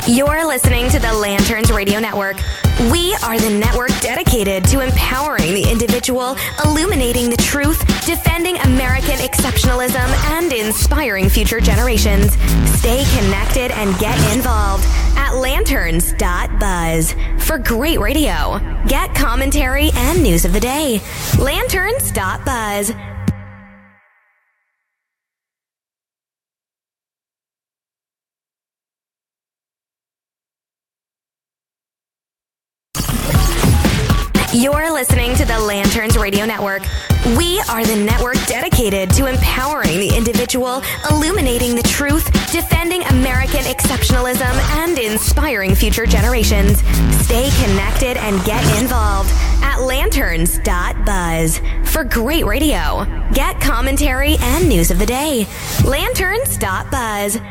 You're listening to the Lanterns Radio Network. We are the network dedicated to empowering the individual, illuminating the truth, defending American exceptionalism, and inspiring future generations. Stay connected and get involved at lanterns.buzz for great radio. Get commentary and news of the day. Lanterns.buzz. You're listening to the Lanterns Radio Network. We are the network dedicated to empowering the individual, illuminating the truth, defending American exceptionalism, and inspiring future generations. Stay connected and get involved at lanterns.buzz for great radio. Get commentary and news of the day. Lanterns.buzz.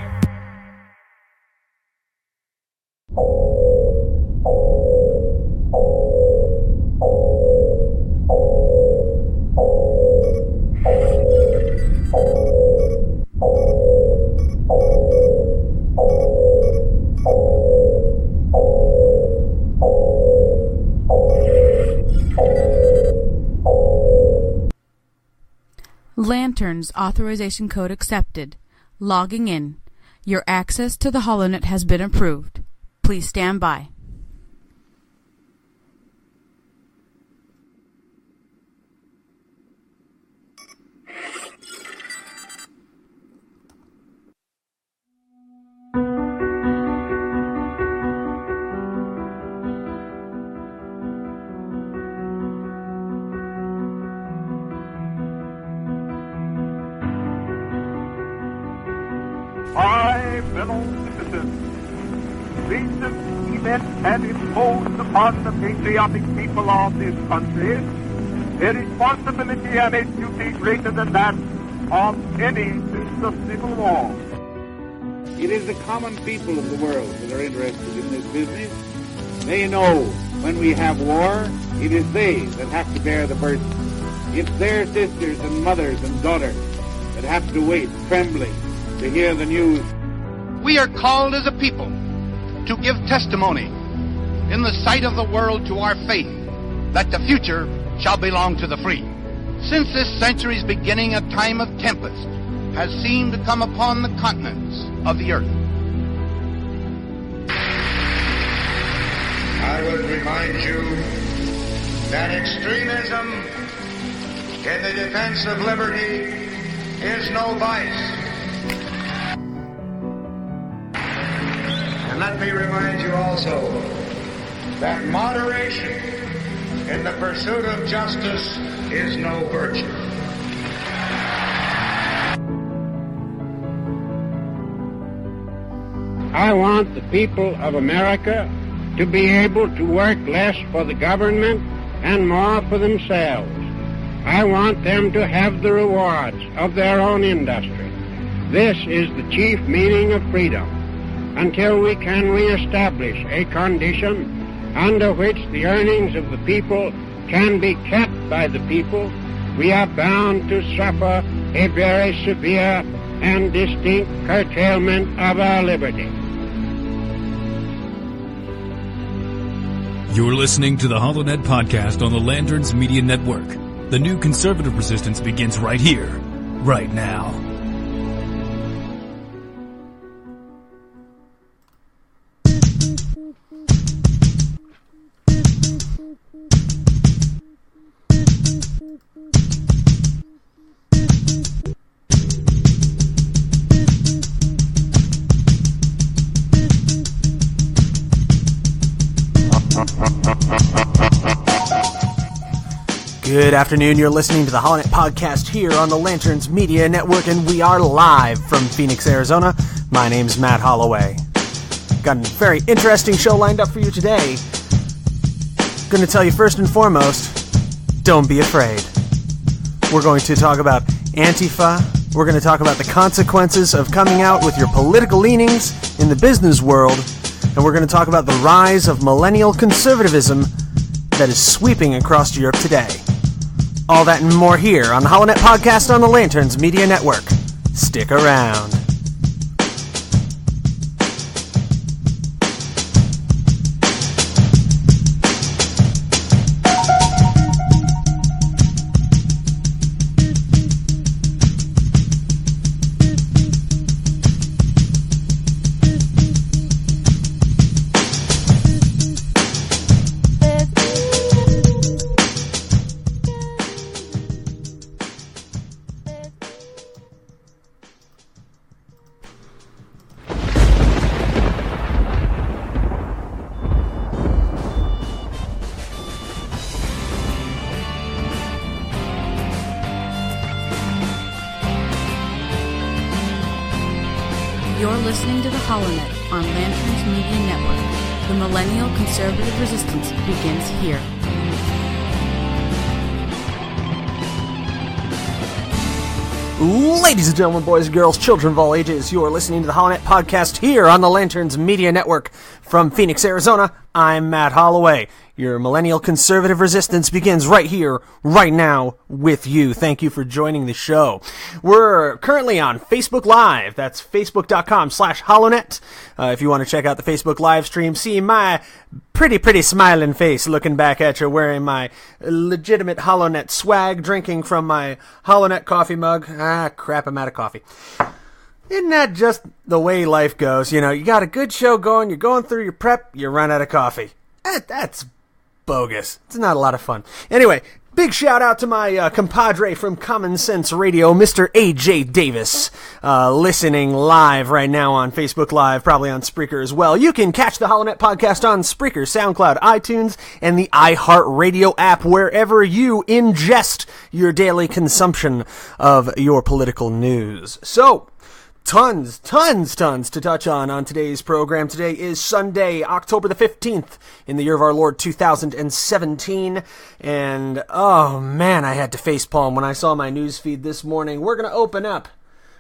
Lanterns authorization code accepted. Logging in. Your access to the HollowNet has been approved. Please stand by. My fellow citizens, recent events have imposed upon the patriotic people of this country a responsibility and a duty greater than that of any since the Civil War. It is the common people of the world that are interested in this business. They know when we have war, it is they that have to bear the burden. It's their sisters and mothers and daughters that have to wait, trembling, to hear the news. We are called as a people to give testimony in the sight of the world to our faith that the future shall belong to the free. Since this century's beginning, a time of tempest has seemed to come upon the continents of the earth. I would remind you that extremism in the defense of liberty is no vice. And let me remind you also that moderation in the pursuit of justice is no virtue. I want the people of America to be able to work less for the government and more for themselves. I want them to have the rewards of their own industry. This is the chief meaning of freedom. Until we can reestablish a condition under which the earnings of the people can be kept by the people, we are bound to suffer a very severe and distinct curtailment of our liberty. You're listening to the HollowNet podcast on the Lanterns Media Network. The new conservative resistance begins right here, right now. Good afternoon, you're listening to the HollowNet podcast here on the Lanterns Media Network, and we are live from Phoenix, Arizona. My name's Matt Holloway. Got a very interesting show lined up for you today. Going to tell you first and foremost, don't be afraid. We're going to talk about Antifa. We're going to talk about the consequences of coming out with your political leanings in the business world, and we're going to talk about the rise of millennial conservatism that is sweeping across Europe today. All that and more here on the HollowNet podcast on the Lanterns Media Network. Stick around. You're listening to the HollowNet on Lanterns Media Network. The Millennial Conservative Resistance begins here. Ladies and gentlemen, boys and girls, children of all ages, you are listening to the HollowNet podcast here on the Lanterns Media Network. From Phoenix, Arizona, I'm Matt Holloway. Your Millennial Conservative Resistance begins right here, right now, with you. Thank you for joining the show. We're currently on Facebook Live. That's facebook.com/HollowNet. If you want to check out the Facebook live stream, see my pretty smiling face looking back at you, wearing my legitimate HollowNet swag, drinking from my HollowNet coffee mug. Crap, I'm out of coffee. Isn't that just the way life goes? You know, you got a good show going, you're going through your prep, you run out of coffee. That's bogus. It's not a lot of fun. Anyway, big shout out to my compadre from Common Sense Radio, Mr. AJ Davis, listening live right now on Facebook Live, probably on Spreaker as well. You can catch the HollowNet podcast on Spreaker, SoundCloud, iTunes, and the iHeartRadio app, wherever you ingest your daily consumption of your political news. So, Tons to touch on today's program. Today is Sunday, October the 15th, in the year of our Lord 2017, and oh man, I had to facepalm when I saw my news feed this morning. We're going to open up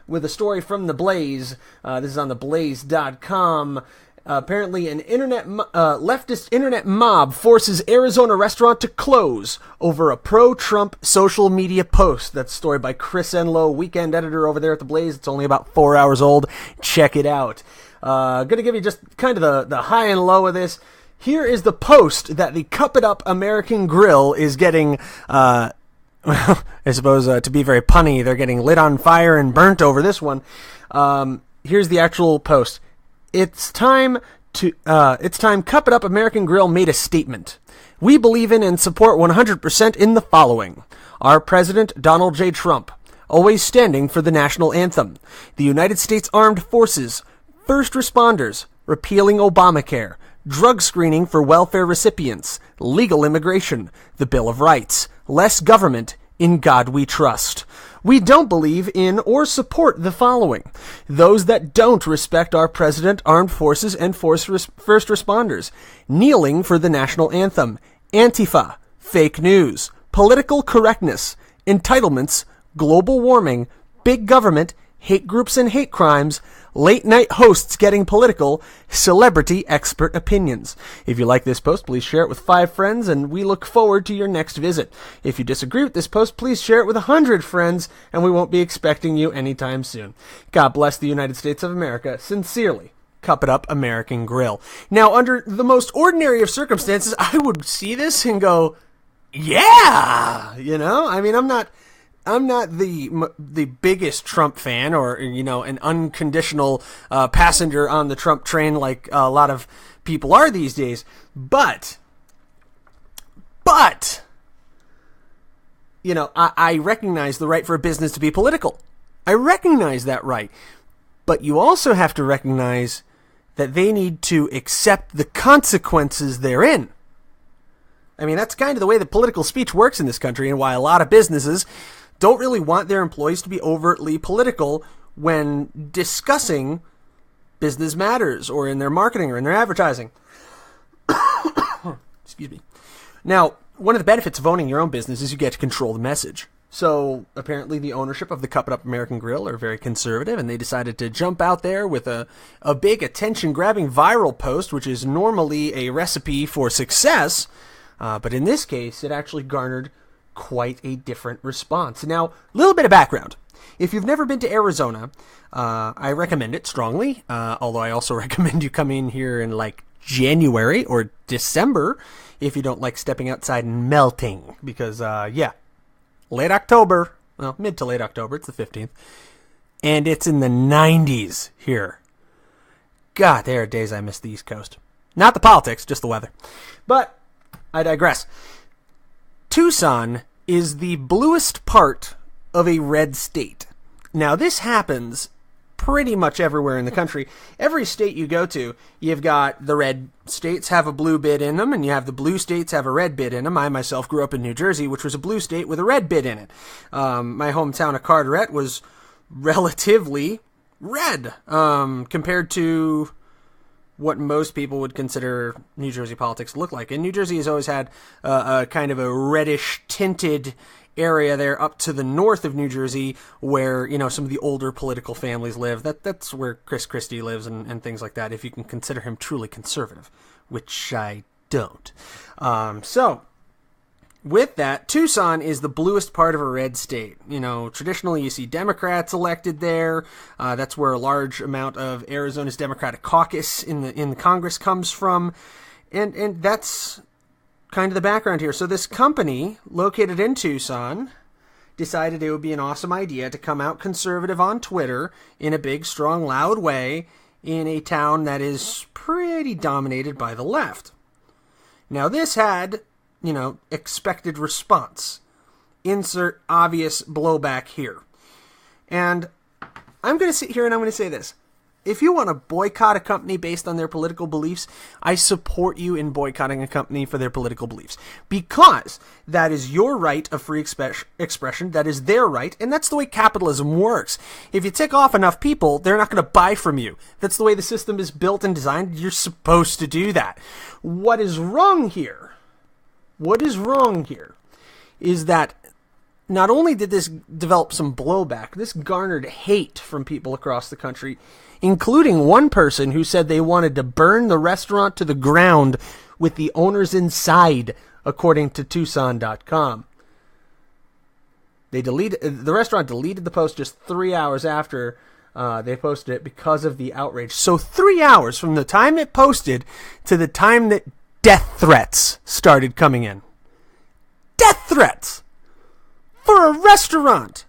with a story from The Blaze. This is on theblaze.com. Apparently, an leftist internet mob forces Arizona restaurant to close over a pro-Trump social media post. That's a story by Chris Enlow, weekend editor over there at The Blaze. It's only about 4 hours old. Check it out. Gonna give you just kind of the high and low of this. Here is the post that the Cup It Up American Grill is getting, I suppose, to be very punny, they're getting lit on fire and burnt over this one. Here's the actual post. It's time Cup It Up American Grill made a statement. We believe in and support 100% in the following. Our President, Donald J. Trump, always standing for the national anthem, the United States Armed Forces, first responders, repealing Obamacare, drug screening for welfare recipients, legal immigration, the Bill of Rights, less government, in God we trust. We don't believe in or support the following. Those that don't respect our president, armed forces, and first responders. Kneeling for the national anthem. Antifa. Fake news. Political correctness. Entitlements. Global warming. Big government. Hate groups and hate crimes. Late night hosts getting political. Celebrity expert opinions. If you like this post, please share it with 5 friends, and we look forward to your next visit. If you disagree with this post, please share it with 100 friends, and we won't be expecting you anytime soon. God bless the United States of America. Sincerely, Cup It Up American Grill. Now, under the most ordinary of circumstances, I would see this and go, yeah! You know, I mean, I'm not the biggest Trump fan, or, you know, an unconditional passenger on the Trump train like a lot of people are these days. But, you know, I recognize the right for a business to be political. I recognize that right. But you also have to recognize that they need to accept the consequences therein. I mean, that's kind of the way that political speech works in this country, and why a lot of businesses don't really want their employees to be overtly political when discussing business matters, or in their marketing, or in their advertising. Excuse me. Now, one of the benefits of owning your own business is you get to control the message. So, apparently the ownership of the Cup It Up American Grill are very conservative, and they decided to jump out there with a big attention-grabbing viral post, which is normally a recipe for success, but in this case, it actually garnered quite a different response. Now, a little bit of background. If you've never been to Arizona, I recommend it strongly, although I also recommend you come in here in like January or December if you don't like stepping outside and melting, because, late October, well, mid to late October, it's the 15th, and it's in the 90s here. God, there are days I miss the East Coast. Not the politics, just the weather. But I digress. Tucson is the bluest part of a red state. Now, this happens pretty much everywhere in the country. Every state you go to, you've got the red states have a blue bit in them, and you have the blue states have a red bit in them. I myself grew up in New Jersey, which was a blue state with a red bit in it. My hometown of Carteret was relatively red compared to what most people would consider New Jersey politics to look like. And New Jersey has always had a kind of a reddish tinted area there up to the north of New Jersey where, you know, some of the older political families live. That's where Chris Christie lives and things like that, if you can consider him truly conservative, which I don't. So with that, Tucson is the bluest part of a red state. You know, traditionally you see Democrats elected there. That's where a large amount of Arizona's Democratic caucus in the Congress comes from. And that's kind of the background here. So this company located in Tucson decided it would be an awesome idea to come out conservative on Twitter in a big, strong, loud way in a town that is pretty dominated by the left. Now this had, you know, expected response. Insert obvious blowback here. And I'm going to sit here and I'm going to say this. If you want to boycott a company based on their political beliefs, I support you in boycotting a company for their political beliefs. Because that is your right of free expression, that is their right, and that's the way capitalism works. If you tick off enough people, they're not going to buy from you. That's the way the system is built and designed. You're supposed to do that. What is wrong here is that not only did this develop some blowback, this garnered hate from people across the country, including one person who said they wanted to burn the restaurant to the ground with the owners inside, according to Tucson.com. The restaurant deleted the post just 3 hours after they posted it because of the outrage. So 3 hours from the time it posted to the time that death threats started coming in. Death threats! For a restaurant!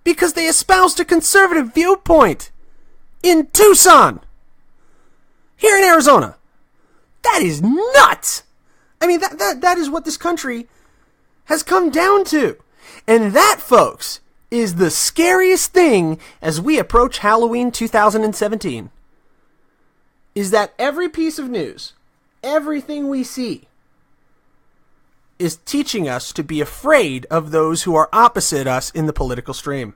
Because they espoused a conservative viewpoint! In Tucson! Here in Arizona! That is nuts! I mean, that is what this country has come down to. And that, folks, is the scariest thing as we approach Halloween 2017. Is that every piece of news, everything we see, is teaching us to be afraid of those who are opposite us in the political stream.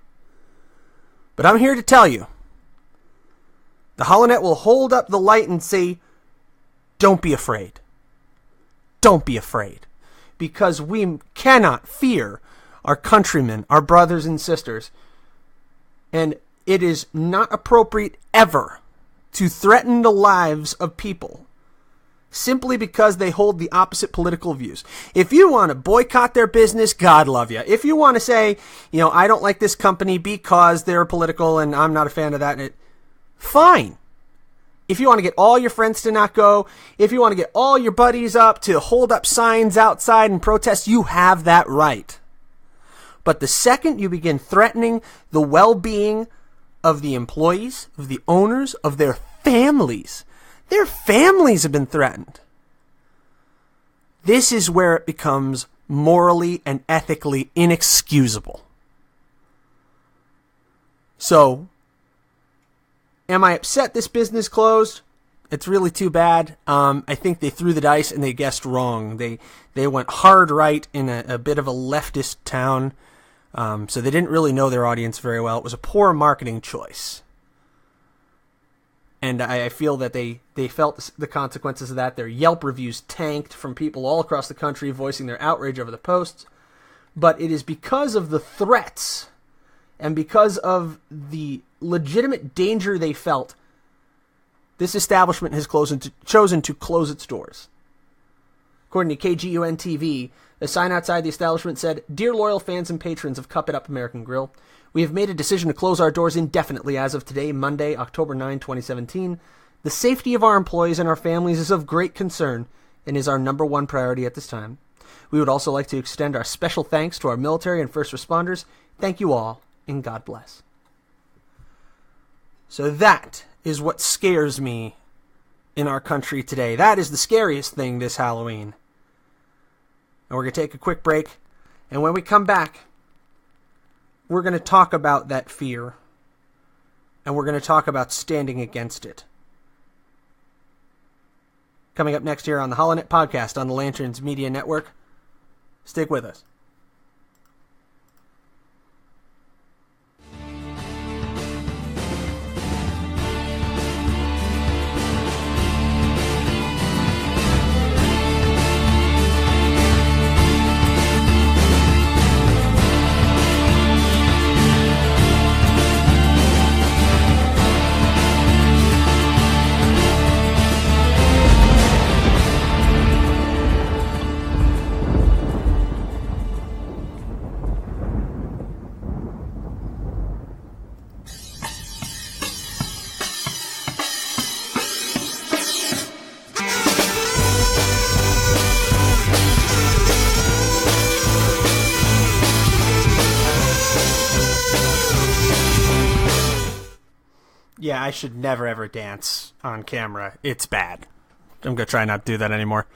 But I'm here to tell you, the HollowNet will hold up the light and say, don't be afraid. Don't be afraid. Because we cannot fear our countrymen, our brothers and sisters. And it is not appropriate ever to threaten the lives of people simply because they hold the opposite political views. If you want to boycott their business, God love you. If you want to say, you know, I don't like this company because they're political and I'm not a fan of that, fine. If you want to get all your friends to not go, if you want to get all your buddies up to hold up signs outside and protest, you have that right. But the second you begin threatening the well-being of the employees, of the owners, of their families have been threatened. This is where it becomes morally and ethically inexcusable. So, am I upset this business closed? It's really too bad. I think they threw the dice and they guessed wrong. They went hard right in a bit of a leftist town. So they didn't really know their audience very well. It was a poor marketing choice. And I feel that they felt the consequences of that. Their Yelp reviews tanked from people all across the country voicing their outrage over the posts. But it is because of the threats and because of the legitimate danger they felt, this establishment has chosen to close its doors. According to KGUN-TV, the sign outside the establishment said, "Dear loyal fans and patrons of Cup It Up American Grill, we have made a decision to close our doors indefinitely as of today, Monday, October 9, 2017. The safety of our employees and our families is of great concern and is our number one priority at this time. We would also like to extend our special thanks to our military and first responders. Thank you all, and God bless." So that is what scares me in our country today. That is the scariest thing this Halloween. And we're going to take a quick break. And when we come back, we're going to talk about that fear. And we're going to talk about standing against it. Coming up next here on the HollowNet podcast on the Lanterns Media Network. Stick with us. Yeah, I should never ever dance on camera. It's bad. I'm going to try not to do that anymore.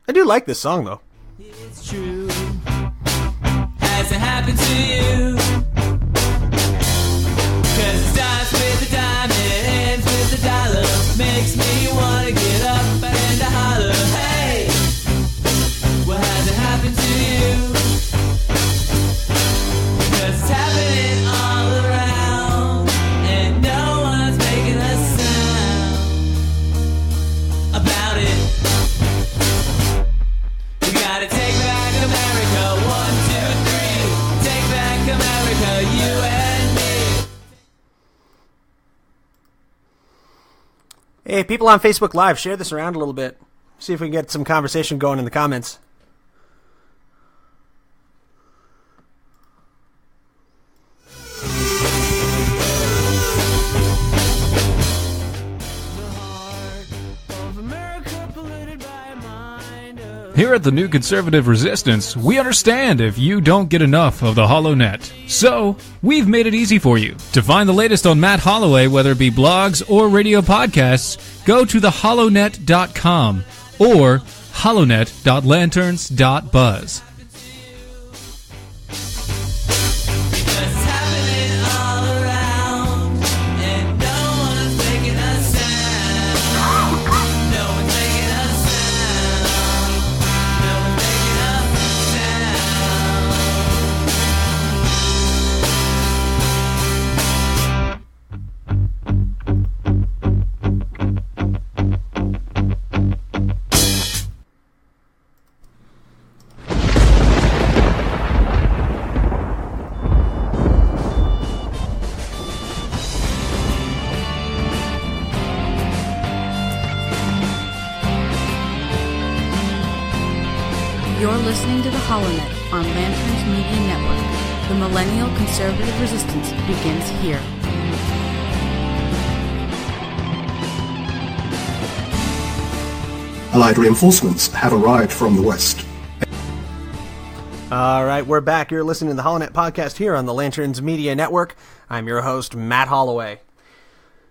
I do like this song, though. It's true. Has it happened to you? 'Cause it starts with a dime and it ends with a dollar. Makes me want to get up and to holler. Hey! Well, has it happened to you? 'Cause it's happening all around and no one's making a sound about it. We gotta take back America. 1, 2, 3. Take back America, you and me. Hey, people on Facebook Live, share this around a little bit. See if we can get some conversation going in the comments. Here at the New Conservative Resistance, we understand if you don't get enough of the HollowNet. So, we've made it easy for you. To find the latest on Matt Holloway, whether it be blogs or radio podcasts, go to thehollownet.com or hollownet.lanterns.buzz. Because it's happening all around and no one's making a sound. No one's making a sound. No one's making a sound. You're listening to the HollowNet on Lanterns Media Network. The Millennial Conservative Resistance begins here. Allied reinforcements have arrived from the west. All right, we're back. You're listening to the HollowNet podcast here on the Lanterns Media Network. I'm your host, Matt Holloway.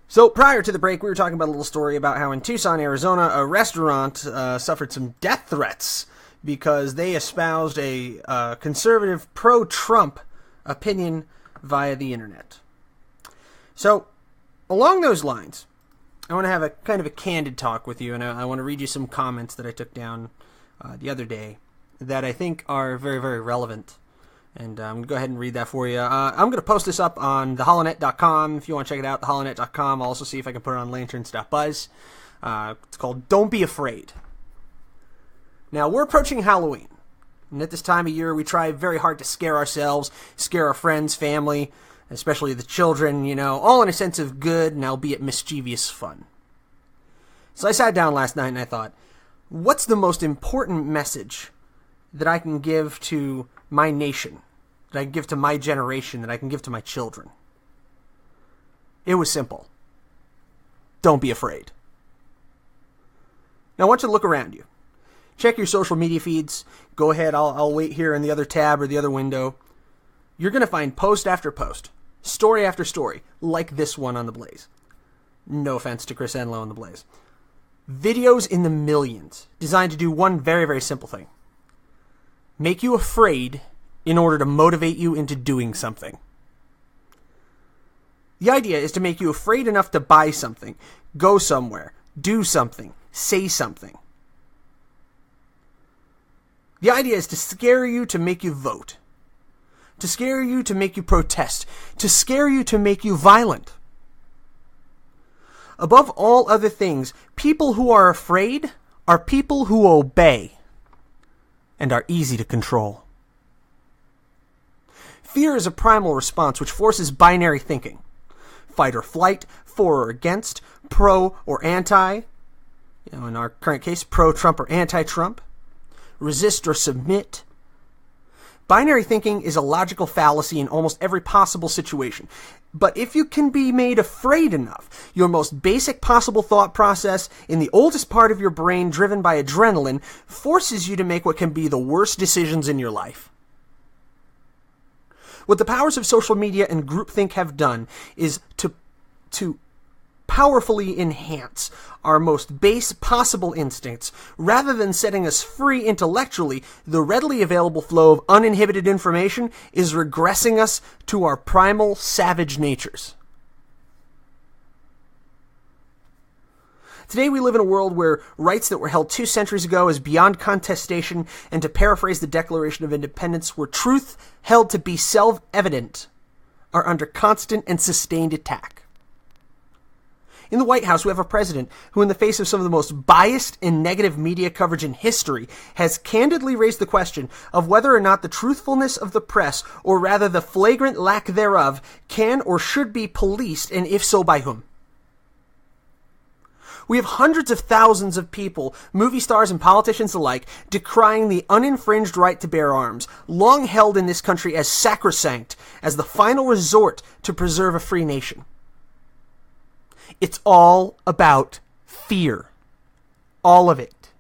So prior to the break, we were talking about a little story about how in Tucson, Arizona, a restaurant suffered some death threats because they espoused a conservative pro-Trump opinion via the internet. So, along those lines, I want to have a kind of a candid talk with you, and I want to read you some comments that I took down the other day that I think are very, very relevant. And I'm going to go ahead and read that for you. I'm going to post this up on thehollownet.com. If you want to check it out, thehollownet.com. I'll also see if I can put it on lanterns.buzz. It's called Don't Be Afraid. Now, we're approaching Halloween. And at this time of year, we try very hard to scare ourselves, scare our friends, family, especially the children, you know, all in a sense of good and albeit mischievous fun. So I sat down last night and I thought, what's the most important message that I can give to my nation, that I can give to my generation, that I can give to my children? It was simple. Don't be afraid. Now I want you to look around you. Check your social media feeds. Go ahead, I'll wait here in the other tab or the other window. You're going to find post after post, story after story, like this one on The Blaze. No offense to Chris Enlow on The Blaze. Videos in the millions, designed to do one very, very simple thing. Make you afraid in order to motivate you into doing something. The idea is to make you afraid enough to buy something, go somewhere, do something, say something. The idea is to scare you to make you vote, to scare you to make you protest, to scare you to make you violent. Above all other things, people who are afraid are people who obey and are easy to control. Fear is a primal response which forces binary thinking. Fight or flight, for or against, pro or anti, in our current case, pro-Trump or anti-Trump. Resist or submit. Binary thinking is a logical fallacy in almost every possible situation. But if you can be made afraid enough, your most basic possible thought process in the oldest part of your brain driven by adrenaline forces you to make what can be the worst decisions in your life. What the powers of social media and groupthink have done is to to powerfully enhance our most base possible instincts, rather than setting us free intellectually, the readily available flow of uninhibited information is regressing us to our primal savage natures. Today we live in a world where rights that were held 2 centuries ago is beyond contestation, and to paraphrase the Declaration of Independence, where truth held to be self-evident are under constant and sustained attack. In the White House, we have a president who, in the face of some of the most biased and negative media coverage in history, has candidly raised the question of whether or not the truthfulness of the press, or rather the flagrant lack thereof, can or should be policed, and if so, by whom. We have hundreds of thousands of people, movie stars and politicians alike, decrying the uninfringed right to bear arms, long held in this country as sacrosanct, as the final resort to preserve a free nation. It's all about fear. All of it.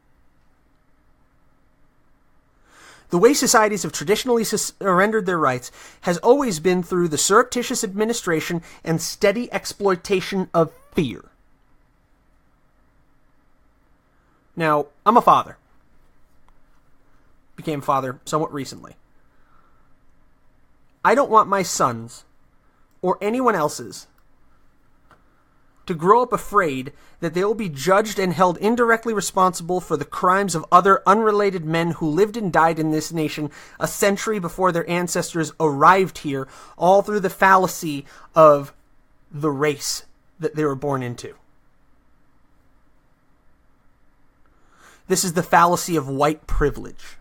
The way societies have traditionally surrendered their rights has always been through the surreptitious administration and steady exploitation of fear. Now, I'm a father. Became a father somewhat recently. I don't want my sons, or anyone else's, to grow up afraid that they will be judged and held indirectly responsible for the crimes of other unrelated men who lived and died in this nation a century before their ancestors arrived here, all through the fallacy of the race that they were born into. This is the fallacy of white privilege.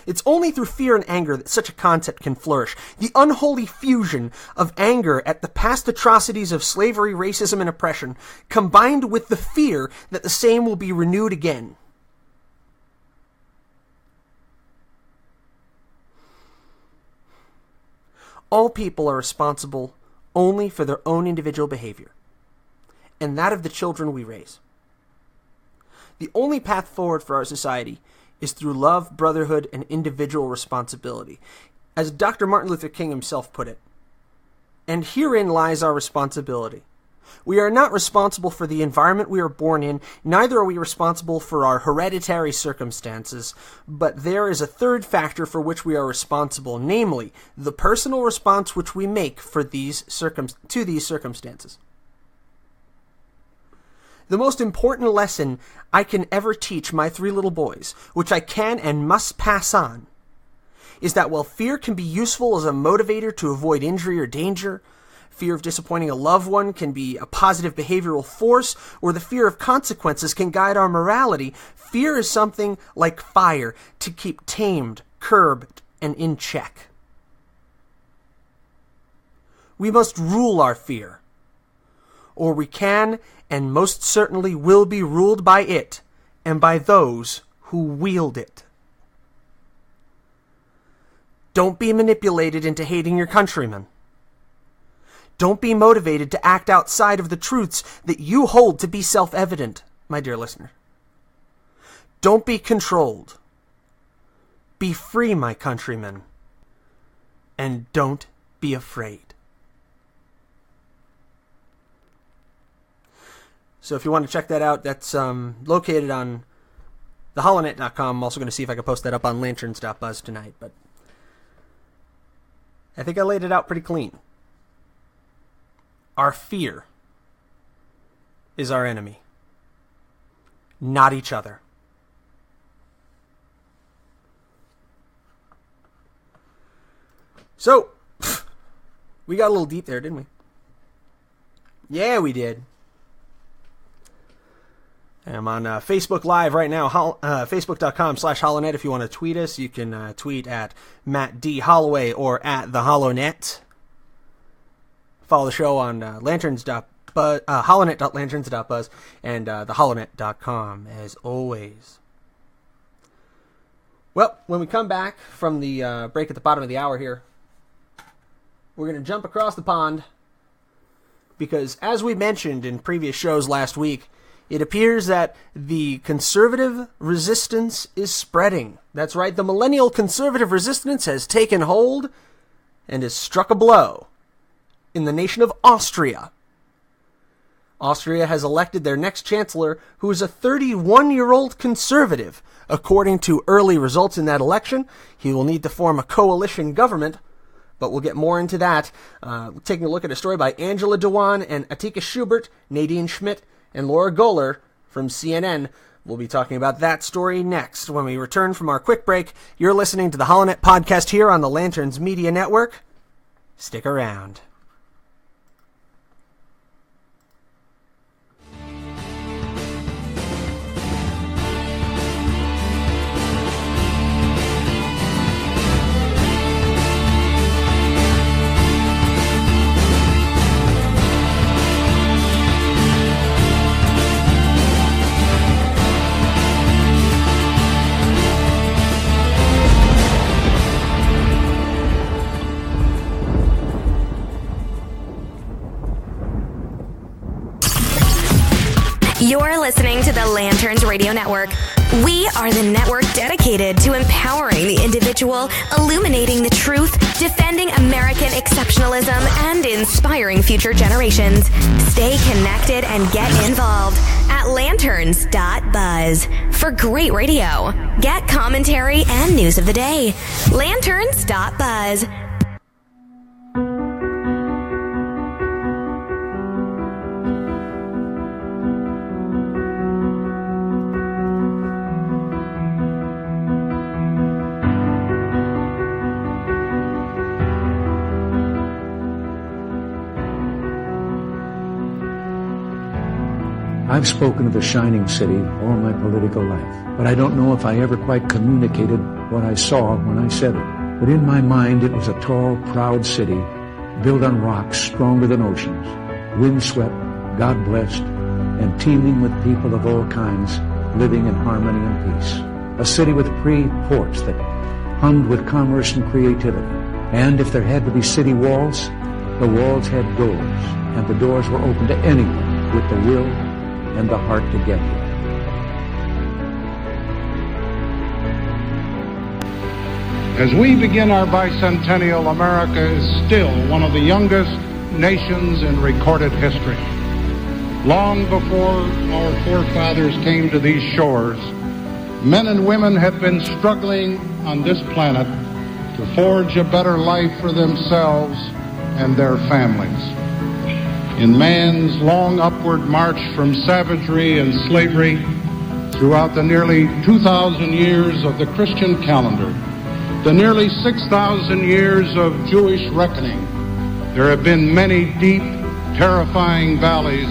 It's only through fear and anger that such a concept can flourish. The unholy fusion of anger at the past atrocities of slavery, racism, and oppression, combined with the fear that the same will be renewed again. All people are responsible only for their own individual behavior, and that of the children we raise. The only path forward for our society is through love, brotherhood, and individual responsibility. As Dr. Martin Luther King himself put it, and herein lies our responsibility. We are not responsible for the environment we are born in, neither are we responsible for our hereditary circumstances, but there is a third factor for which we are responsible, namely, the personal response which we make to these circumstances. The most important lesson I can ever teach my 3 little boys, which I can and must pass on, is that while fear can be useful as a motivator to avoid injury or danger, fear of disappointing a loved one can be a positive behavioral force, or the fear of consequences can guide our morality, fear is something like fire to keep tamed, curbed, and in check. We must rule our fear, or we can and most certainly will be ruled by it, and by those who wield it. Don't be manipulated into hating your countrymen. Don't be motivated to act outside of the truths that you hold to be self-evident, my dear listener. Don't be controlled. Be free, my countrymen. And don't be afraid. So if you want to check that out, that's located on the HollowNet.com. I'm also going to see if I can post that up on lanterns.buzz tonight, but I think I laid it out pretty clean. Our fear is our enemy, not each other. So, we got a little deep there, didn't we? Yeah, we did. I'm on Facebook Live right now, facebook.com/HollowNet. If you want to tweet us, you can tweet at Matt D. Holloway or at the HollowNet. Follow the show on HollowNet.lanterns.buzz and theHollowNet.com, as always. Well, when we come back from the break at the bottom of the hour here, we're going to jump across the pond because, as we mentioned in previous shows last week, it appears that the conservative resistance is spreading. That's right, the millennial conservative resistance has taken hold and has struck a blow in the nation of Austria. Austria has elected their next chancellor, who is a 31-year-old conservative. According to early results in that election, he will need to form a coalition government, but we'll get more into that. Taking a look at a story by Angela Dewan and Atika Schubert, Nadine Schmidt, and Laura Goller from CNN. We'll be talking about that story next when we return from our quick break. You're listening to the HollowNet podcast here on the Lanterns Media Network. Stick around. You're listening to the Lanterns Radio Network. We are the network dedicated to empowering the individual, illuminating the truth, defending American exceptionalism, and inspiring future generations. Stay connected and get involved at lanterns.buzz for great radio. Get commentary and news of the day. Lanterns.buzz. I've spoken of a shining city all my political life, but I don't know if I ever quite communicated what I saw when I said it. But in my mind, it was a tall, proud city, built on rocks stronger than oceans, windswept, God-blessed, and teeming with people of all kinds, living in harmony and peace. A city with free ports that hummed with commerce and creativity. And if there had to be city walls, the walls had doors, and the doors were open to anyone with the will and the heart to get here. As we begin our bicentennial, America is still one of the youngest nations in recorded history. Long before our forefathers came to these shores, men and women have been struggling on this planet to forge a better life for themselves and their families. In man's long upward march from savagery and slavery throughout the nearly 2,000 years of the Christian calendar, the nearly 6,000 years of Jewish reckoning, there have been many deep, terrifying valleys,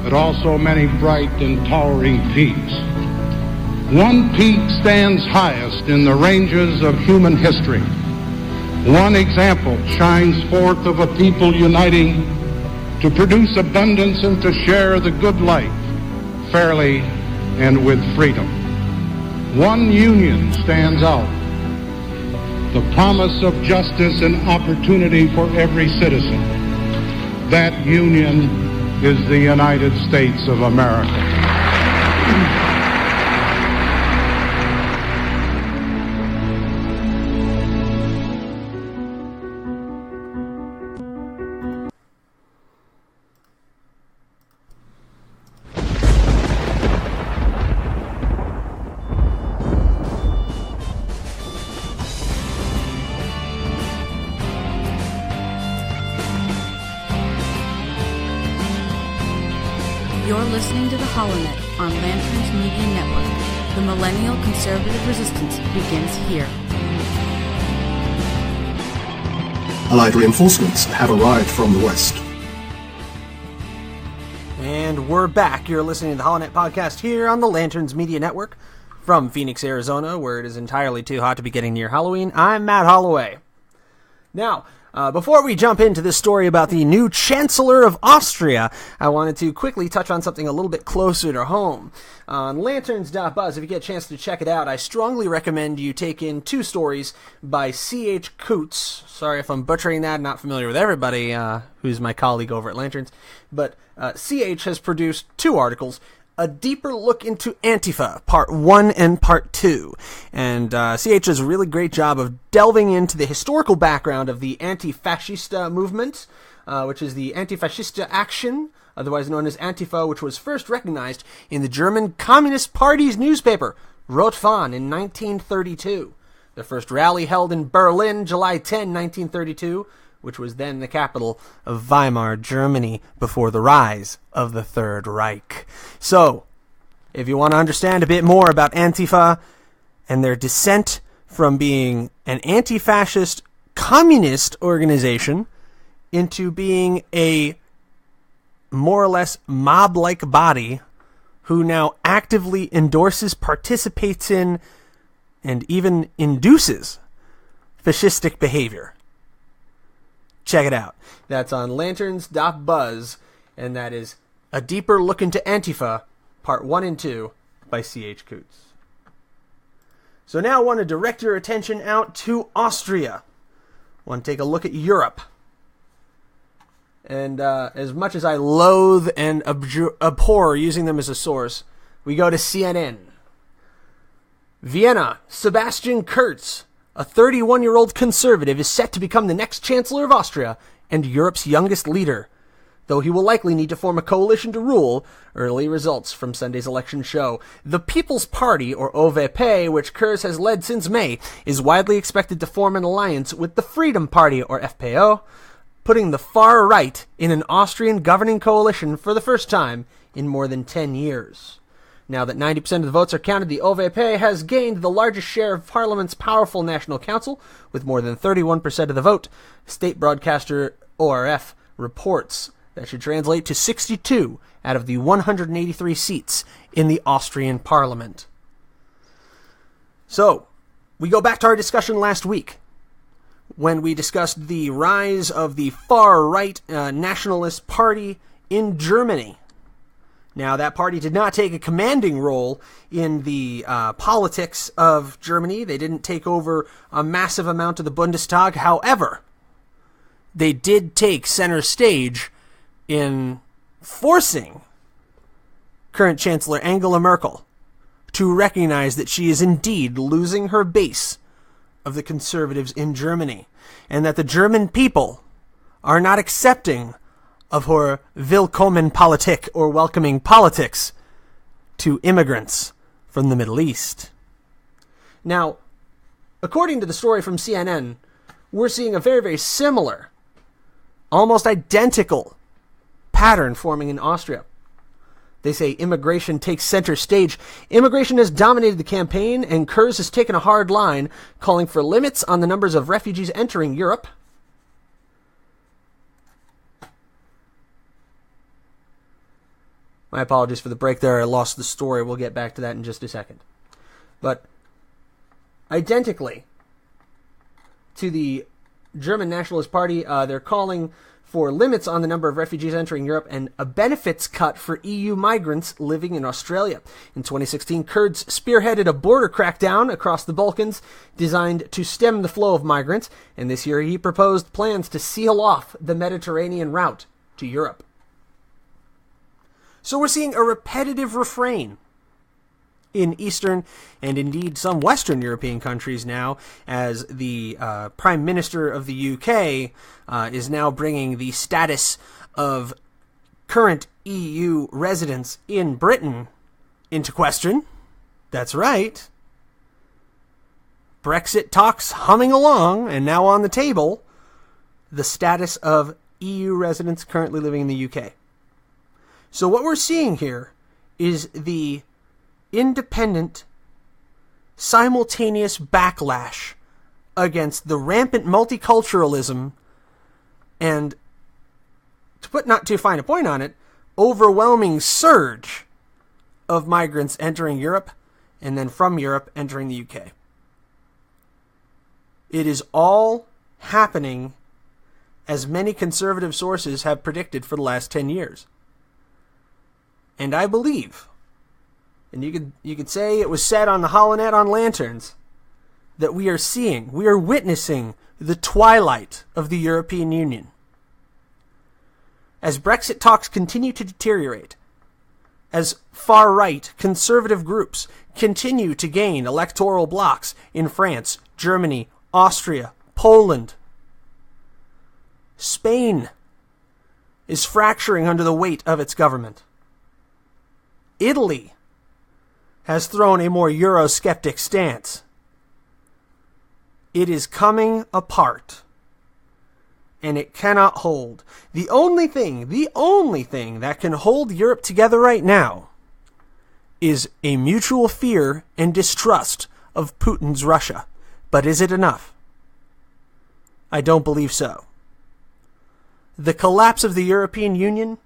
but also many bright and towering peaks. One peak stands highest in the ranges of human history. One example shines forth of a people uniting to produce abundance and to share the good life fairly and with freedom. One union stands out, the promise of justice and opportunity for every citizen. That union is the United States of America. You're listening to the HollowNet on Lanterns Media Network. The Millennial Conservative Resistance begins here. Allied reinforcements have arrived from the west. And we're back. You're listening to the HollowNet podcast here on the Lanterns Media Network from Phoenix, Arizona, where it is entirely too hot to be getting near Halloween. I'm Matt Holloway. Now, before we jump into this story about the new Chancellor of Austria, I wanted to quickly touch on something a little bit closer to home. On lanterns.buzz, if you get a chance to check it out, I strongly recommend you take in two stories by C.H. Coots. Sorry if I'm butchering that, not familiar with everybody who's my colleague over at Lanterns. But C.H. has produced two articles, A Deeper Look into Antifa, Part 1 and Part 2. And CH does a really great job of delving into the historical background of the anti-fascista movement, which is the Antifascista Action, otherwise known as Antifa, which was first recognized in the German Communist Party's newspaper, Rot Fahne, in 1932. The first rally held in Berlin, July 10, 1932, which was then the capital of Weimar, Germany, before the rise of the Third Reich. So, if you want to understand a bit more about Antifa and their descent from being an anti-fascist communist organization into being a more or less mob-like body who now actively endorses, participates in, and even induces fascistic behavior, check it out. That's on lanterns.buzz, and that is A Deeper Look into Antifa, Part 1 and 2 by C.H. Coots. So now I want to direct your attention out to Austria. I want to take a look at Europe. And as much as I loathe and abhor using them as a source, we go to CNN. Vienna, Sebastian Kurz, a 31-year-old conservative, is set to become the next Chancellor of Austria and Europe's youngest leader, though he will likely need to form a coalition to rule. Early results from Sunday's election show. The People's Party, or OVP, which Kurz has led since May, is widely expected to form an alliance with the Freedom Party, or FPÖ, putting the far right in an Austrian governing coalition for the first time in more than 10 years. Now that 90% of the votes are counted, the OVP has gained the largest share of Parliament's powerful National Council, with more than 31% of the vote. State broadcaster ORF reports that should translate to 62 out of the 183 seats in the Austrian Parliament. So, we go back to our discussion last week, when we discussed the rise of the far-right nationalist party in Germany. Now, that party did not take a commanding role in the politics of Germany. They didn't take over a massive amount of the Bundestag. However, they did take center stage in forcing current Chancellor Angela Merkel to recognize that she is indeed losing her base of the conservatives in Germany, and that the German people are not accepting of her Willkommenpolitik, or welcoming politics, to immigrants from the Middle East. Now, according to the story from CNN, we're seeing a very, very similar, almost identical pattern forming in Austria. They say immigration takes center stage. Immigration has dominated the campaign, and Kurz has taken a hard line, calling for limits on the numbers of refugees entering Europe. My apologies for the break there. I lost the story. We'll get back to that in just a second. But identically to the German Nationalist Party, they're calling for limits on the number of refugees entering Europe and a benefits cut for EU migrants living in Australia. In 2016, Kurz spearheaded a border crackdown across the Balkans designed to stem the flow of migrants, and this year he proposed plans to seal off the Mediterranean route to Europe. So we're seeing a repetitive refrain in Eastern and indeed some Western European countries now, as the Prime Minister of the UK is now bringing the status of current EU residents in Britain into question. That's right. Brexit talks humming along, and now on the table, the status of EU residents currently living in the UK. So what we're seeing here is the independent, simultaneous backlash against the rampant multiculturalism and, to put not too fine a point on it, overwhelming surge of migrants entering Europe and then from Europe entering the UK. It is all happening as many conservative sources have predicted for the last 10 years. And I believe, and you could say it was said on the HollowNet on Lanterns, that we are witnessing the twilight of the European Union. As Brexit talks continue to deteriorate, as far-right conservative groups continue to gain electoral blocks in France, Germany, Austria, Poland, Spain, is fracturing under the weight of its government. Italy has thrown a more Eurosceptic stance. It is coming apart, and it cannot hold. The only thing that can hold Europe together right now is a mutual fear and distrust of Putin's Russia. But is it enough? I don't believe so. The collapse of the European Union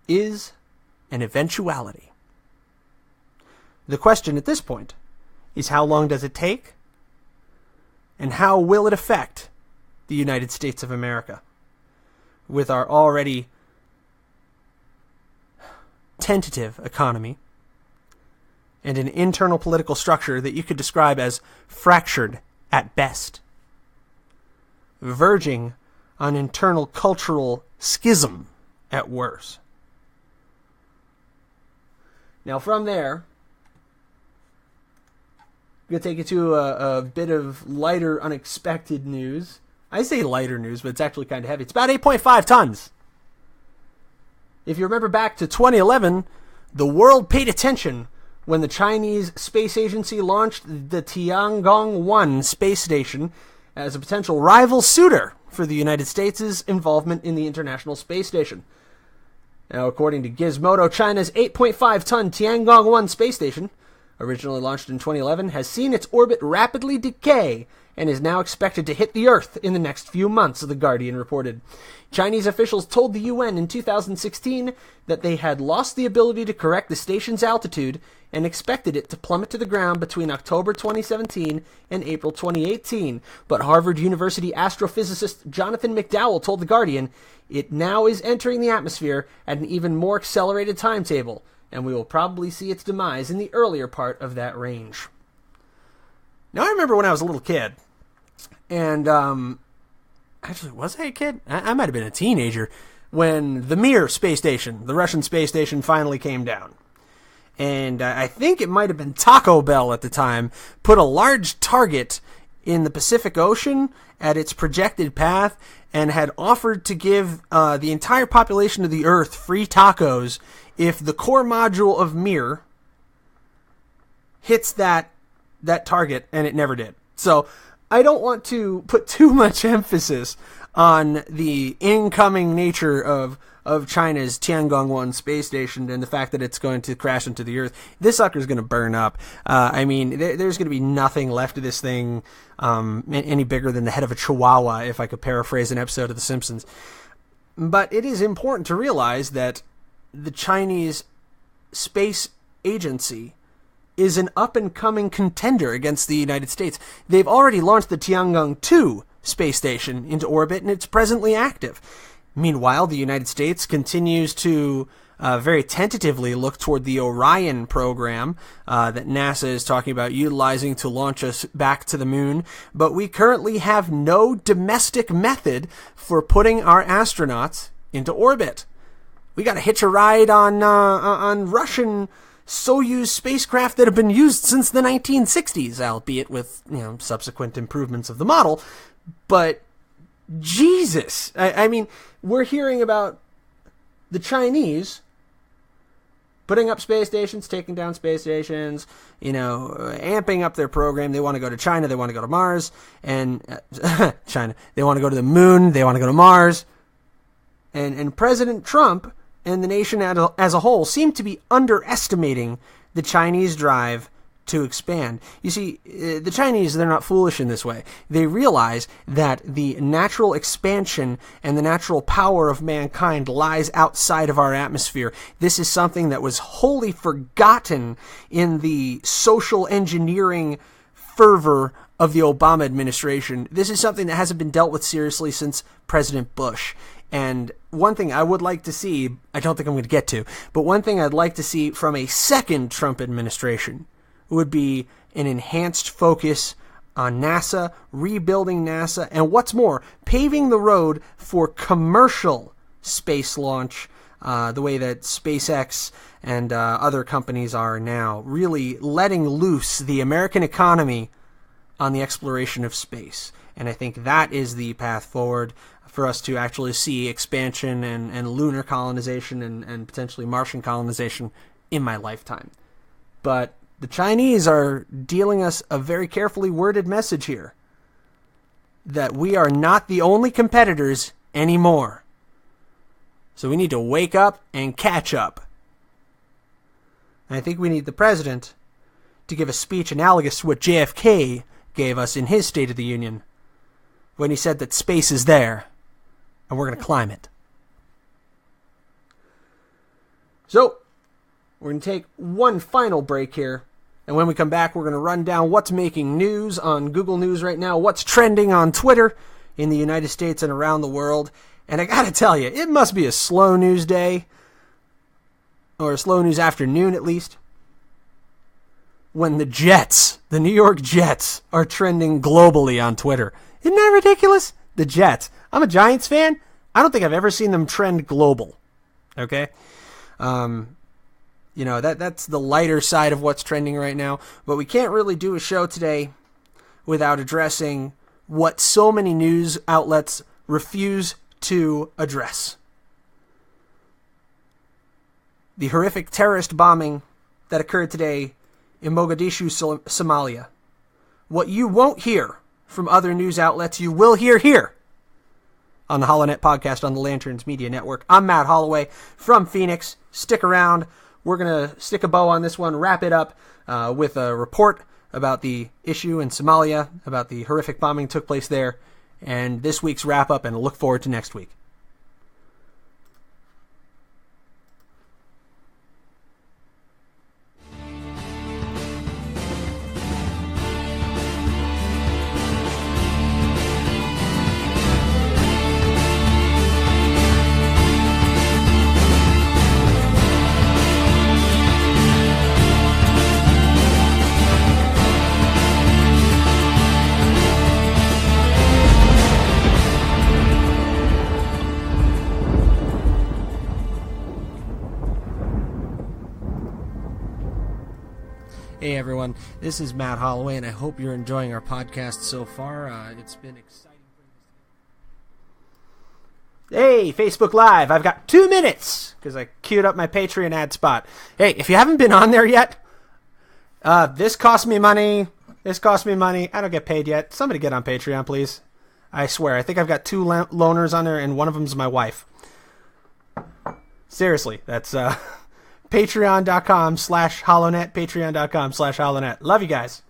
is an eventuality. The question at this point is, how long does it take? And how will it affect the United States of America, with our already tentative economy and an internal political structure that you could describe as fractured at best, verging on internal cultural schism at worst. Now from there, I'm going to take you to a bit of lighter, unexpected news. I say lighter news, but it's actually kind of heavy. It's about 8.5 tons. If you remember back to 2011, the world paid attention when the Chinese Space Agency launched the Tiangong-1 space station as a potential rival suitor for the United States' involvement in the International Space Station. Now, according to Gizmodo, China's 8.5-ton Tiangong-1 space station, originally launched in 2011, has seen its orbit rapidly decay and is now expected to hit the Earth in the next few months, The Guardian reported. Chinese officials told the UN in 2016 that they had lost the ability to correct the station's altitude and expected it to plummet to the ground between October 2017 and April 2018. But Harvard University astrophysicist Jonathan McDowell told The Guardian it now is entering the atmosphere at an even more accelerated timetable, and we will probably see its demise in the earlier part of that range. Now, I remember when I was a little kid, and, actually, was I a kid? I might have been a teenager, when the Mir space station, the Russian space station, finally came down. And I think it might have been Taco Bell at the time, put a large target in the Pacific Ocean at its projected path, and had offered to give the entire population of the Earth free tacos if the core module of Mir hits that target, and it never did. So I don't want to put too much emphasis on the incoming nature of China's Tiangong-1 space station and the fact that it's going to crash into the Earth. This sucker's going to burn up. I mean, there's going to be nothing left of this thing any bigger than the head of a chihuahua, if I could paraphrase an episode of The Simpsons. But it is important to realize that the Chinese Space Agency is an up-and-coming contender against the United States. They've already launched the Tiangong-2 space station into orbit, and it's presently active. Meanwhile, the United States continues to very tentatively look toward the Orion program that NASA is talking about utilizing to launch us back to the moon, but we currently have no domestic method for putting our astronauts into orbit. We got to hitch a ride on Russian Soyuz spacecraft that have been used since the 1960s, albeit with subsequent improvements of the model. But Jesus, I mean, we're hearing about the Chinese putting up space stations, taking down space stations, amping up their program. They want to go to China, they want to go to Mars, and China, they want to go to the moon, they want to go to Mars. And President Trump and the nation as a whole seem to be underestimating the Chinese drive to expand. You see, the Chinese, they're not foolish in this way. They realize that the natural expansion and the natural power of mankind lies outside of our atmosphere. This is something that was wholly forgotten in the social engineering fervor of the Obama administration. This is something that hasn't been dealt with seriously since President Bush. And one thing I would like to see, I don't think I'm going to get to, but one thing I'd like to see from a second Trump administration would be an enhanced focus on NASA, rebuilding NASA, and what's more, paving the road for commercial space launch, the way that SpaceX and other companies are now, really letting loose the American economy on the exploration of space. And I think that is the path forward for us to actually see expansion and lunar colonization and potentially Martian colonization in my lifetime. But the Chinese are dealing us a very carefully worded message here, that we are not the only competitors anymore. So we need to wake up and catch up. And I think we need the president to give a speech analogous to what JFK gave us in his State of the Union, when he said that space is there, and we're going to climb it. So, we're going to take one final break here, and when we come back, we're going to run down what's making news on Google News right now, what's trending on Twitter in the United States and around the world. And I got to tell you, it must be a slow news day, or a slow news afternoon at least, when the Jets, the New York Jets, are trending globally on Twitter. Isn't that ridiculous? The Jets. I'm a Giants fan. I don't think I've ever seen them trend global. Okay? That's the lighter side of what's trending right now. But we can't really do a show today without addressing what so many news outlets refuse to address. The horrific terrorist bombing that occurred today in Mogadishu, Somalia. What you won't hear from other news outlets, you will hear here on the HollowNet podcast on the Lanterns Media Network. I'm Matt Holloway from Phoenix. Stick around. We're going to stick a bow on this one, wrap it up with a report about the issue in Somalia, about the horrific bombing that took place there, and this week's wrap-up, and look forward to next week. Hey everyone, this is Matt Holloway, and I hope you're enjoying our podcast so far. It's been exciting. Hey, Facebook Live, I've got 2 minutes, because I queued up my Patreon ad spot. Hey, if you haven't been on there yet, this cost me money, I don't get paid yet. Somebody get on Patreon, please. I swear, I think I've got 2 loners on there, and one of them's my wife. Seriously, that's, Patreon.com/HollowNet, Patreon.com/HollowNet. Love you guys.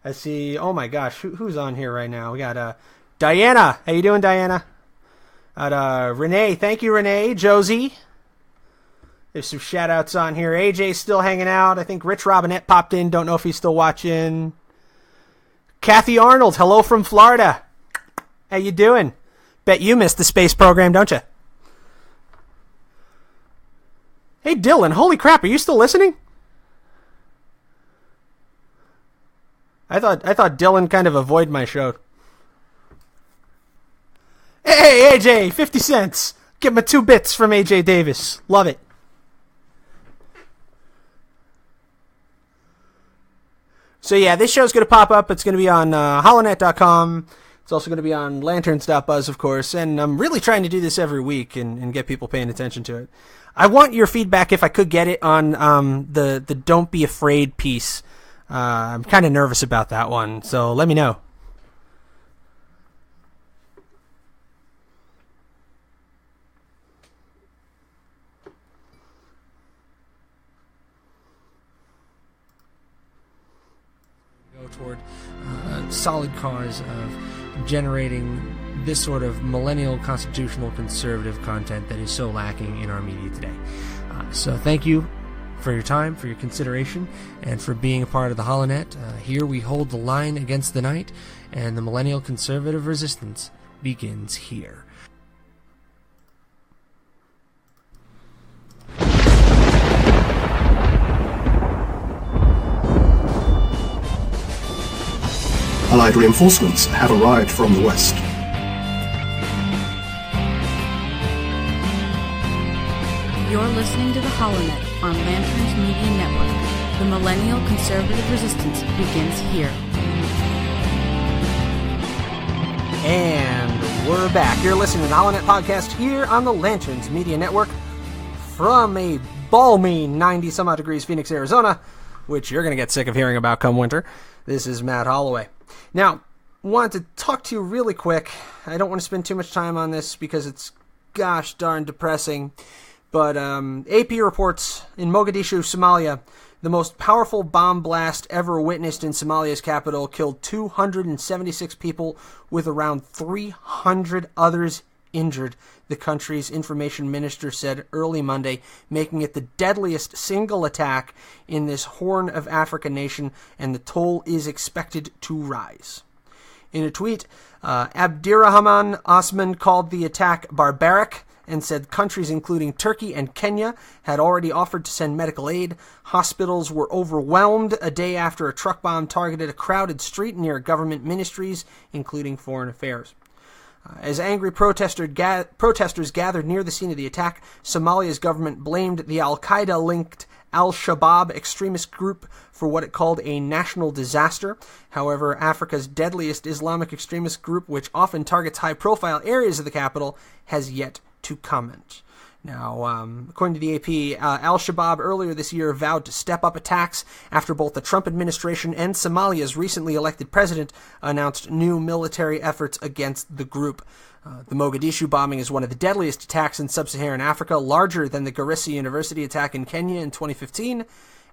I see, oh my gosh, who's on here right now? We got Diana. How you doing, Diana? Renee. Thank you, Renee. Josie. There's some shout-outs on here. AJ's still hanging out. I think Rich Robinette popped in. Don't know if he's still watching. Kathy Arnold. Hello from Florida. How you doing? Bet you missed the space program, don't you? Hey, Dylan, holy crap, are you still listening? I thought Dylan kind of avoided my show. Hey, AJ, 50 cents. Get my 2 bits from AJ Davis. Love it. So yeah, this show's going to pop up. It's going to be on HollowNet.com. It's also going to be on Lanterns.buzz, of course. And I'm really trying to do this every week and get people paying attention to it. I want your feedback, if I could get it, on the Don't Be Afraid piece. I'm kind of nervous about that one, so let me know. Go toward a solid cause of generating this sort of millennial constitutional conservative content that is so lacking in our media today. So thank you for your time, for your consideration, and for being a part of the HollowNet. Here we hold the line against the night, and the millennial conservative resistance begins here. Allied reinforcements have arrived from the west. You're listening to the HollowNet on Lanterns Media Network. The millennial conservative resistance begins here. And We're back. You're listening to the HollowNet podcast here on the Lanterns Media Network from a balmy 90-some-odd degrees Phoenix, Arizona, which you're going to get sick of hearing about come winter. This is Matt Holloway. Now, wanted to talk to you really quick. I don't want to spend too much time on this because it's gosh darn depressing. But AP reports in Mogadishu, Somalia, the most powerful bomb blast ever witnessed in Somalia's capital killed 276 people with around 300 others injured, the country's information minister said early Monday, making it the deadliest single attack in this Horn of Africa nation, and the toll is expected to rise. In a tweet, Abdirahman Osman called the attack barbaric and said countries including Turkey and Kenya had already offered to send medical aid. Hospitals were overwhelmed a day after a truck bomb targeted a crowded street near government ministries, including Foreign Affairs. As angry protesters gathered near the scene of the attack, Somalia's government blamed the al-Qaeda-linked Al-Shabaab extremist group for what it called a national disaster. However, Africa's deadliest Islamic extremist group, which often targets high-profile areas of the capital, has yet to comment. Now, according to the AP, Al-Shabaab earlier this year vowed to step up attacks after both the Trump administration and Somalia's recently elected president announced new military efforts against the group. The Mogadishu bombing is one of the deadliest attacks in sub-Saharan Africa, larger than the Garissa University attack in Kenya in 2015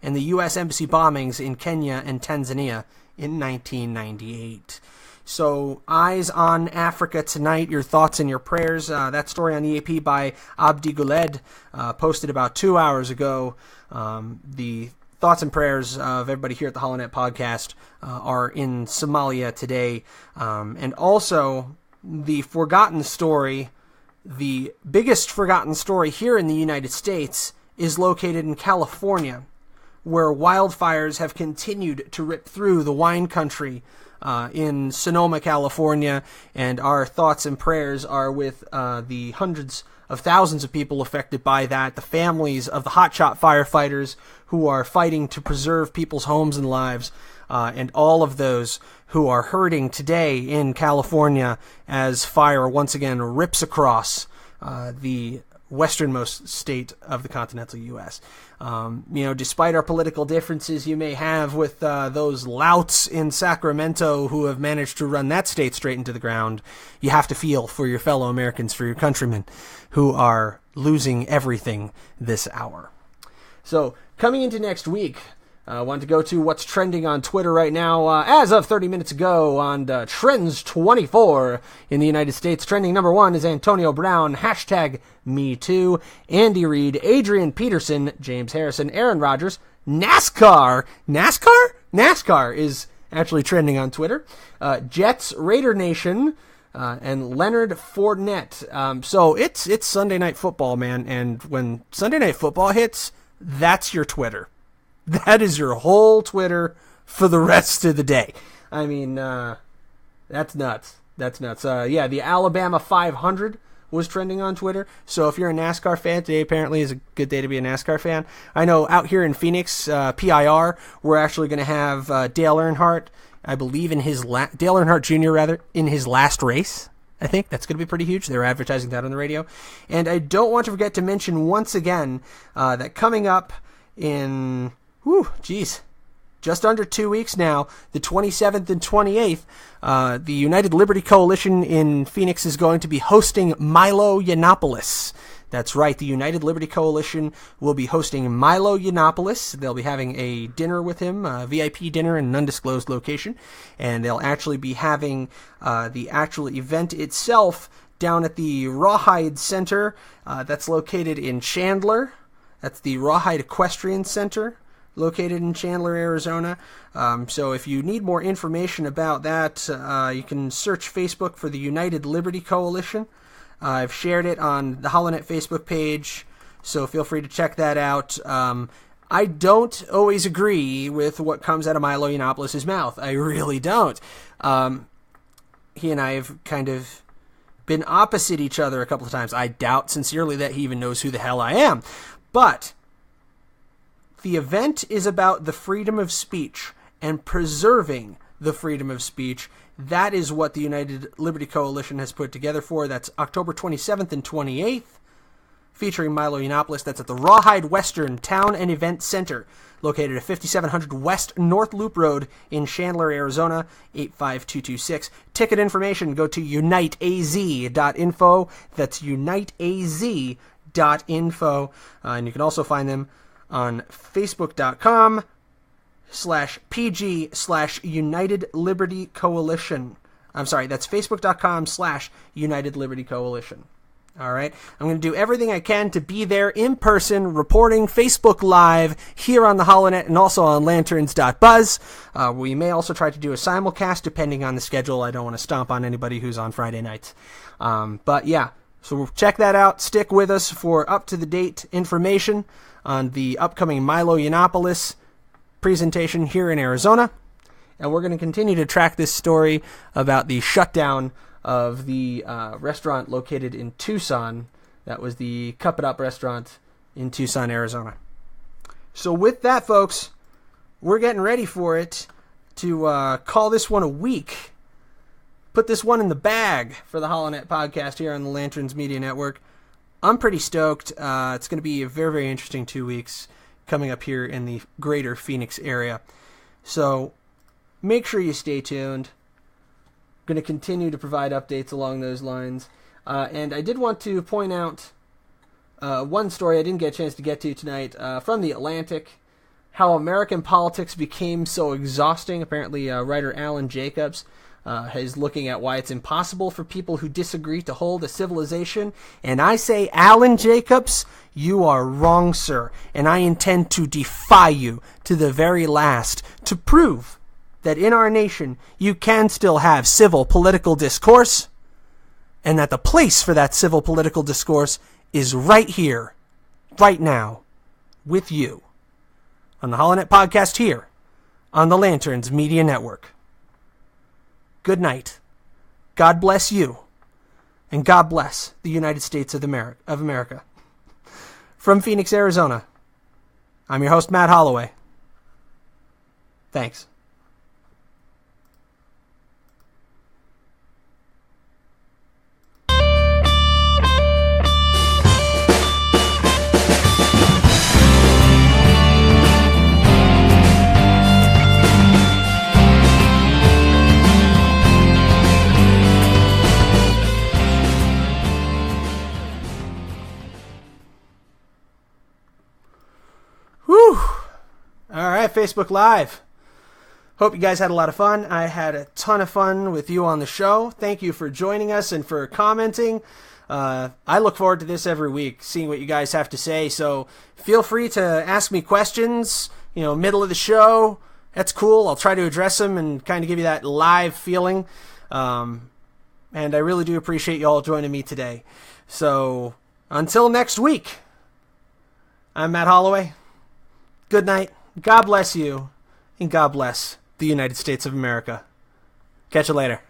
and the U.S. Embassy bombings in Kenya and Tanzania in 1998. So, eyes on Africa tonight, your thoughts and your prayers. That story on the AP by Abdi Guled, posted about 2 hours ago. The thoughts and prayers of everybody here at the HollowNet podcast are in Somalia today. And also, the forgotten story, the biggest forgotten story here in the United States, is located in California, where wildfires have continued to rip through the wine country in Sonoma, California, and our thoughts and prayers are with the hundreds of thousands of people affected by that, the families of the hotshot firefighters who are fighting to preserve people's homes and lives, and all of those who are hurting today in California as fire once again rips across the westernmost state of the continental U.S. Despite our political differences you may have with those louts in Sacramento who have managed to run that state straight into the ground, you have to feel for your fellow Americans, for your countrymen who are losing everything this hour. So, coming into next week, I want to go to what's trending on Twitter right now. As of 30 minutes ago on Trends 24 in the United States, trending number 1 is Antonio Brown, hashtag #MeToo, Andy Reid, Adrian Peterson, James Harrison, Aaron Rodgers, NASCAR is actually trending on Twitter, Jets, Raider Nation, and Leonard Fournette. So it's Sunday Night Football, man, and when Sunday Night Football hits, that's your Twitter. That is your whole Twitter for the rest of the day. I mean, that's nuts. That's nuts. The Alabama 500 was trending on Twitter. So if you're a NASCAR fan, today apparently is a good day to be a NASCAR fan. I know out here in Phoenix, PIR, we're actually going to have Dale Earnhardt, I believe Dale Earnhardt Jr., in his last race. I think that's going to be pretty huge. They're advertising that on the radio. And I don't want to forget to mention once again that coming up in... just under 2 weeks now, the 27th and 28th, the United Liberty Coalition in Phoenix is going to be hosting Milo Yiannopoulos. That's right, the United Liberty Coalition will be hosting Milo Yiannopoulos. They'll be having a dinner with him, a VIP dinner in an undisclosed location, and they'll actually be having the actual event itself down at the Rawhide Center that's located in Chandler. That's the Rawhide Equestrian Center, located in Chandler, Arizona. So if you need more information about that, you can search Facebook for the United Liberty Coalition. I've shared it on the HollowNet Facebook page, so feel free to check that out. I don't always agree with what comes out of Milo Yiannopoulos' mouth. I really don't. He and I have kind of been opposite each other a couple of times. I doubt sincerely that he even knows who the hell I am. But the event is about the freedom of speech and preserving the freedom of speech. That is what the United Liberty Coalition has put together for. That's October 27th and 28th, featuring Milo Yiannopoulos. That's at the Rawhide Western Town and Event Center, located at 5700 West North Loop Road in Chandler, Arizona, 85226. Ticket information, go to uniteaz.info. That's uniteaz.info. And you can also find them on facebook.com/PG/United Liberty Coalition. I'm sorry, that's facebook.com/United Liberty Coalition. All right, I'm going to do everything I can to be there in person, reporting Facebook Live here on the HollowNet and also on lanterns.buzz. We may also try to do a simulcast depending on the schedule. I don't want to stomp on anybody who's on Friday nights. But yeah, so we'll check that out. Stick with us for up-to-the-date information on the upcoming Milo Yiannopoulos presentation here in Arizona. And we're going to continue to track this story about the shutdown of the restaurant located in Tucson. That was the Cup It Up restaurant in Tucson, Arizona. So with that, folks, we're getting ready for it to call this one a week. Put this one in the bag for the HollowNet podcast here on the Lanterns Media Network. I'm pretty stoked. It's going to be a very, very interesting 2 weeks coming up here in the greater Phoenix area. So make sure you stay tuned. Going to continue to provide updates along those lines. And I did want to point out one story I didn't get a chance to get to tonight from The Atlantic, how American politics became so exhausting. Apparently, writer Alan Jacobs is looking at why it's impossible for people who disagree to hold a civilization. And I say, Alan Jacobs, you are wrong, sir. And I intend to defy you to the very last to prove that in our nation you can still have civil political discourse, and that the place for that civil political discourse is right here, right now, with you, on the HollowNet podcast here, on the Lanterns Media Network. Good night. God bless you, and God bless the United States of America. From Phoenix, Arizona, I'm your host, Matt Holloway. Thanks. All right, Facebook Live. Hope you guys had a lot of fun. I had a ton of fun with you on the show. Thank you for joining us and for commenting. I look forward to this every week, seeing what you guys have to say. So feel free to ask me questions, middle of the show. That's cool. I'll try to address them and kind of give you that live feeling. And I really do appreciate you all joining me today. So until next week, I'm Matt Holloway. Good night. God bless you, and God bless the United States of America. Catch you later.